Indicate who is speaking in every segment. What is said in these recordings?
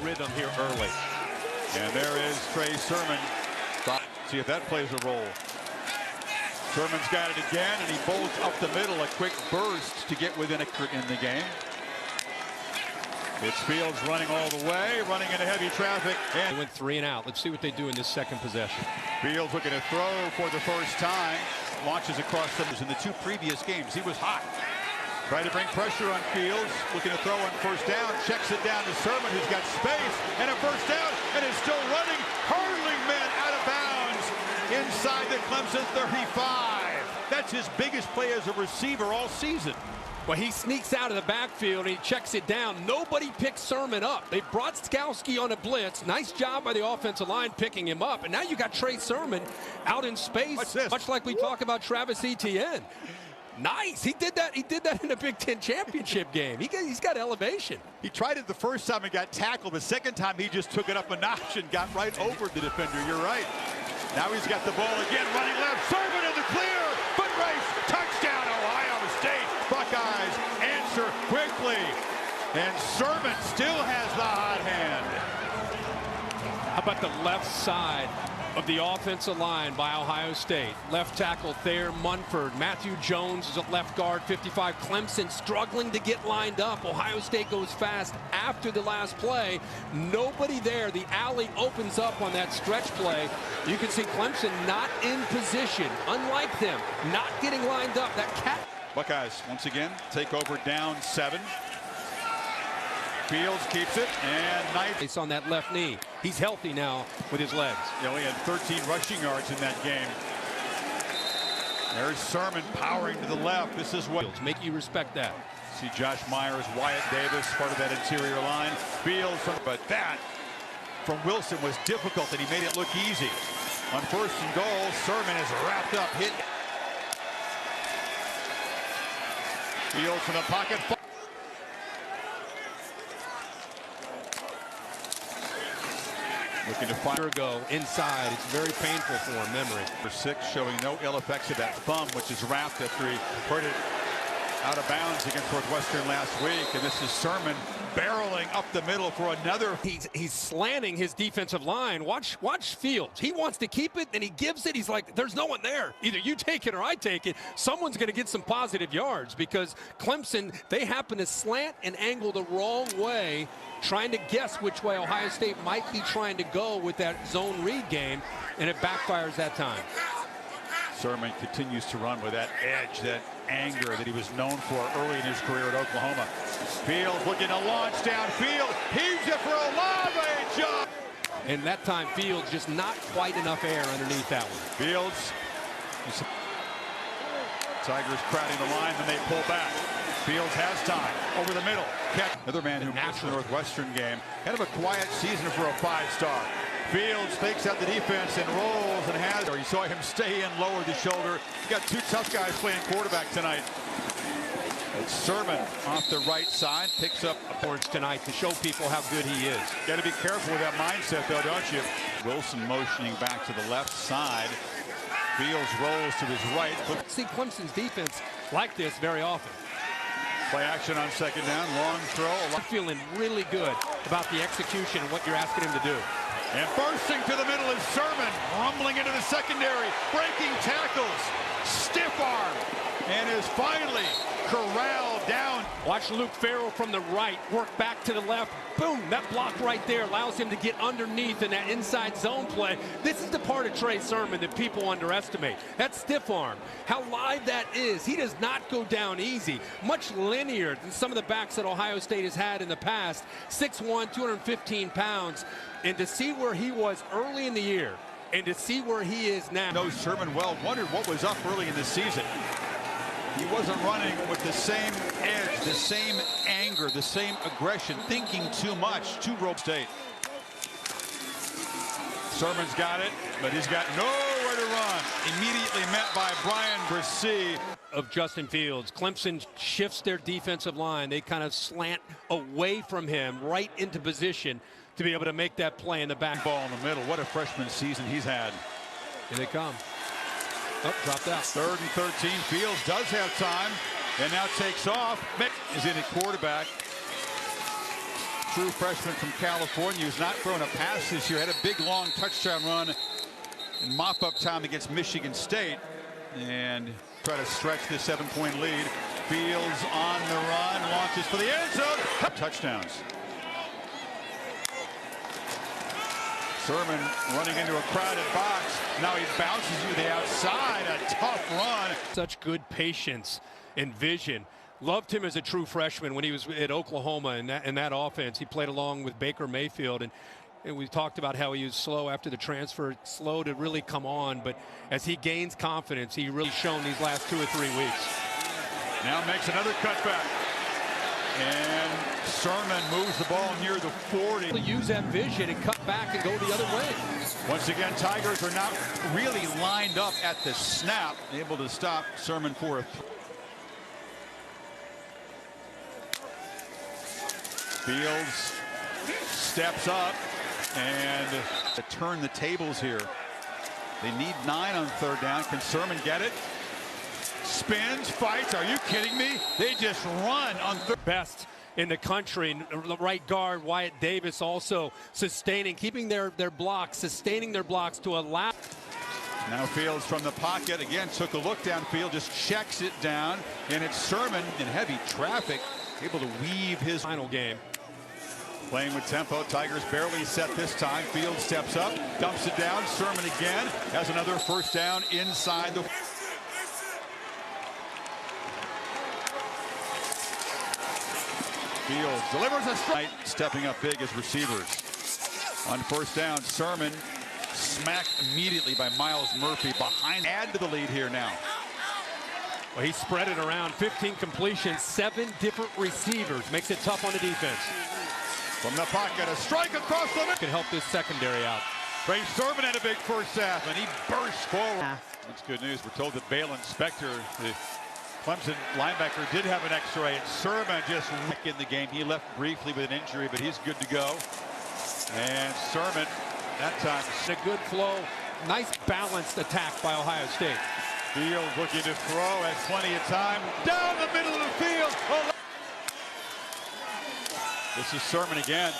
Speaker 1: Rhythm here early. And there is Trey Sermon. See if that plays a role. Sermon's got it again, and he bolts up the middle. A quick burst to get within in the game. It's Fields running all the way, running into heavy traffic. And
Speaker 2: they went 3 and out. Let's see what they do in this second possession.
Speaker 1: Fields looking to throw for the first time. Launches across the in the 2 previous games. He was hot. Trying to bring pressure on Fields. Looking to throw on first down. Checks it down to Sermon, who's got space. And a first down, and is still running. Hurling men out of bounds inside the Clemson 35. That's his biggest play as a receiver all season.
Speaker 2: Well, he sneaks out of the backfield and he checks it down. Nobody picks Sermon up. They brought Skowski on a blitz. Nice job by the offensive line picking him up. And now you got Trey Sermon out in space, much like we talk about Travis Etienne. Nice. He did that. He did that in a Big Ten championship game. He's got elevation.
Speaker 1: He tried it the first time and got tackled. The second time he just took it up a notch and got right over the defender. You're right. Now he's got the ball again, running left. Sermon in the clear. Foot race. Touchdown, Ohio State. Buckeyes answer quickly. And Sermon still has the hot hand.
Speaker 2: How about the left side of the offensive line by Ohio State? Left tackle Thayer Munford. Matthew Jones is at left guard, 55. Clemson struggling to get lined up. Ohio State goes fast after the last play. Nobody there. The alley opens up on that stretch play. You can see Clemson not in position. Unlike them, not getting lined up. That cat.
Speaker 1: Buckeyes once again take over down 7. Fields keeps it, and Knight.
Speaker 2: It's on that left knee. He's healthy now with his legs.
Speaker 1: He only had 13 rushing yards in that game. There's Sermon powering to the left. This is what
Speaker 2: make you respect that.
Speaker 1: See Josh Myers, Wyatt Davis, part of that interior line. Fields, but that from Wilson was difficult, and he made it look easy. On first and goal, Sermon is wrapped up, hit. Fields from the pocket. Looking to fire go inside. It's very painful for him. Memory. For 6, showing no ill effects of that thumb, which is wrapped after he hurt it out of bounds against Northwestern last week. And this is Sermon barreling up the middle for another.
Speaker 2: He's slanting his defensive line. Watch Fields. He wants to keep it, and he gives it. He's like, there's no one there. Either you take it or I take it. Someone's going to get some positive yards because Clemson, they happen to slant and angle the wrong way, trying to guess which way Ohio State might be trying to go with that zone read game, and it backfires that time.
Speaker 1: Sermon continues to run with that edge, that anger that he was known for early in his career at Oklahoma. Fields looking to launch downfield. Heaves it for Olave. Jump.
Speaker 2: And that time, Fields just not quite enough air underneath that one.
Speaker 1: Fields. Tigers crowding the line, then they pull back. Fields has time over the middle. Another man who matched the Northwestern game. Kind of a quiet season for a 5-star. Fields fakes out the defense and rolls and has. You saw him stay in, lower the shoulder. You got 2 tough guys playing quarterback tonight. It's Sermon off the right side, picks up boards tonight to show people how good he is. Got to be careful with that mindset, though, don't you? Wilson motioning back to the left side. Fields rolls to his right.
Speaker 2: See Clemson's defense like this very often.
Speaker 1: Play action on second down, long throw.
Speaker 2: I'm feeling really good about the execution and what you're asking him to do.
Speaker 1: And bursting to the middle is Sermon, rumbling into the secondary, breaking tackles, stiff arm, and is finally corralled down.
Speaker 2: Watch Luke Farrell from the right work back to the left. Boom, that block right there allows him to get underneath in that inside zone play. This is the part of Trey Sermon that people underestimate. That stiff arm, how live that is. He does not go down easy. Much linear than some of the backs that Ohio State has had in the past. 6'1", 215 pounds. And to see where he was early in the year and to see where he is now.
Speaker 1: Knows Sermon well, wondered what was up early in the season. He wasn't running with the same edge, the same anger, the same aggression, thinking too much to Rope State. Sermon's got it, but he's got nowhere to run. Immediately met by Brian Bresee.
Speaker 2: Of Justin Fields. Clemson shifts their defensive line. They kind of slant away from him right into position. to be able to make that play in the back.
Speaker 1: Ball in the middle. What a freshman season he's had.
Speaker 2: Here they come. Oh, dropped out.
Speaker 1: 3rd and 13. Fields does have time and now takes off. Is in at quarterback. True freshman from California who's not thrown a pass this year. Had a big long touchdown run in mop-up time against Michigan State. And try to stretch this 7-point lead. Fields on the run, launches for the end zone. Touchdowns. Sermon running into a crowded box. Now he bounces to the outside. A tough run.
Speaker 2: Such good patience and vision. Loved him as a true freshman when he was at Oklahoma in that offense. He played along with Baker Mayfield, and we talked about how he was slow after the transfer, slow to really come on. But as he gains confidence, he really shown these last 2 or 3 weeks.
Speaker 1: Now makes another cutback. And Sermon moves the ball near the 40.
Speaker 2: Use that vision and cut back and go the other way.
Speaker 1: Once again, Tigers are not really lined up at the snap, able to stop Sermon for a Fields steps up and to turn the tables here. They need 9 on 3rd down. Can Sermon get it? Spins, fights. Are you kidding me? They just run on 3rd.
Speaker 2: Best in the country. The right guard, Wyatt Davis, also sustaining, keeping their blocks, sustaining their blocks to allow.
Speaker 1: Now Fields from the pocket again, took a look downfield, just checks it down, and it's Sermon in heavy traffic, able to weave his
Speaker 2: final game.
Speaker 1: Playing with tempo, Tigers barely set this time. Fields steps up, dumps it down. Sermon again has another 1st down inside the. Fields delivers a strike. Stepping up big as receivers. On 1st down, Sermon smacked immediately by Miles Murphy behind. Add to the lead here now.
Speaker 2: Well, he spread it around. 15 completions, 7 different receivers. Makes it tough on the defense.
Speaker 1: From the pocket, a strike across the middle.
Speaker 2: Can help this secondary out.
Speaker 1: Trey Sermon had a big first half, and he bursts forward. That's good news. We're told that Balin Spector, the Clemson linebacker, did have an X-ray. And Sermon just in the game. He left briefly with an injury, but he's good to go. And Sermon, that time.
Speaker 2: A good flow. Nice balanced attack by Ohio State.
Speaker 1: Fields looking to throw, has plenty of time. Down the middle of the field. Oh. This is Sermon again.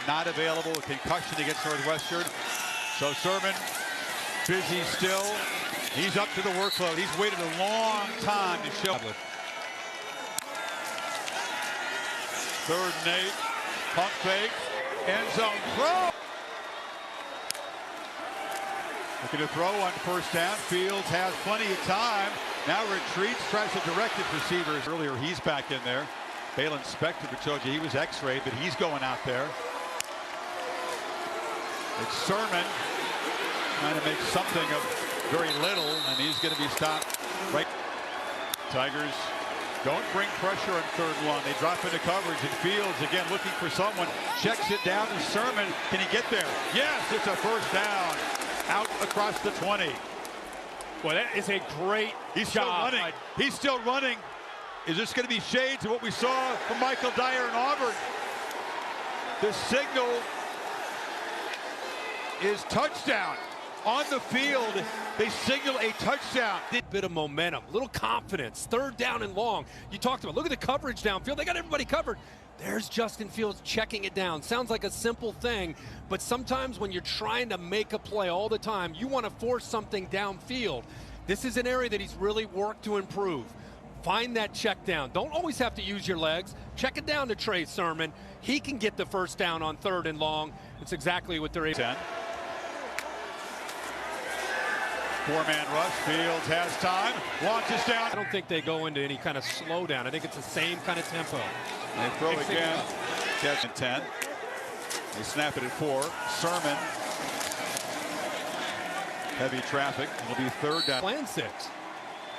Speaker 1: Not available, a concussion against Northwestern. So Sermon, busy still. He's up to the workload. He's waited a long time to show. 3rd and 8. Pump fake. End zone throw. Looking to throw on 1st down. Fields has plenty of time. Now retreats, tries to direct his receivers. Earlier, he's back in there. Balin Spector, we told you he was X-rayed, but he's going out there. It's Sermon trying to make something of very little, and he's going to be stopped. Right. Tigers don't bring pressure on 3rd and 1. They drop into coverage, and Fields again looking for someone. Checks it down to Sermon. Can he get there? Yes, it's a 1st down. Out across the 20.
Speaker 2: Well, that is a great
Speaker 1: He's still running. He's still running. Is this going to be shades of what we saw from Michael Dyer in Auburn? The signal is touchdown. On the field, they signal a touchdown.
Speaker 2: Bit of momentum, little confidence. 3rd down and long. You talked about, look at the coverage downfield. They got everybody covered. There's Justin Fields checking it down. Sounds like a simple thing, but sometimes when you're trying to make a play all the time, you want to force something downfield. This is an area that he's really worked to improve. Find that check down. Don't always have to use your legs. Check it down to Trey Sermon. He can get the 1st down on 3rd and long. It's exactly what they're able to.
Speaker 1: 4-man rush. Fields has time. Launches down.
Speaker 2: I don't think they go into any kind of slowdown. I think it's the same kind of tempo.
Speaker 1: They throw again. Catch at 10. They snap it at 4. Sermon. Heavy traffic. It'll be 3rd down.
Speaker 2: Plan 6.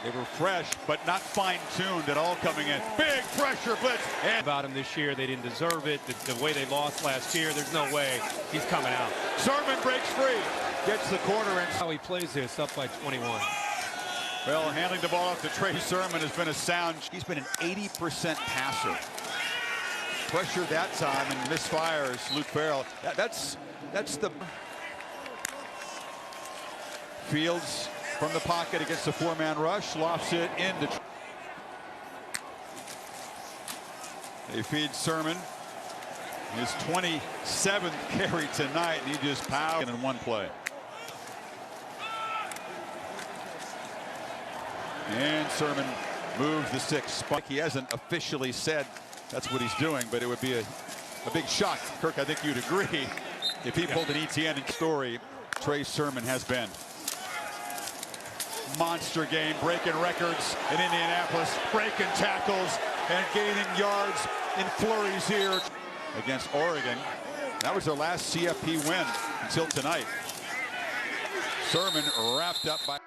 Speaker 1: They were fresh, but not fine-tuned at all coming in. Big pressure blitz. And
Speaker 2: about him this year, they didn't deserve it. The way they lost last year, there's no way he's coming out.
Speaker 1: Sermon breaks free. Gets the corner and
Speaker 2: how he plays this up by 21.
Speaker 1: Well, handling the ball off to Trey Sermon has been a sound. He's been an 80% passer. pressure that time and misfires Luke Farrell. That's the Fields from the pocket against the four-man rush, lofts it into. They feed Sermon his 27th carry tonight, and he just powered in one play. And Sermon moves the 6. He hasn't officially said that's what he's doing, but it would be a big shock. Kirk, I think you'd agree if he pulled an ETN story. Trey Sermon has been. Monster game, breaking records in Indianapolis, breaking tackles and gaining yards in flurries here against Oregon. That was their last CFP win until tonight. Sermon wrapped up by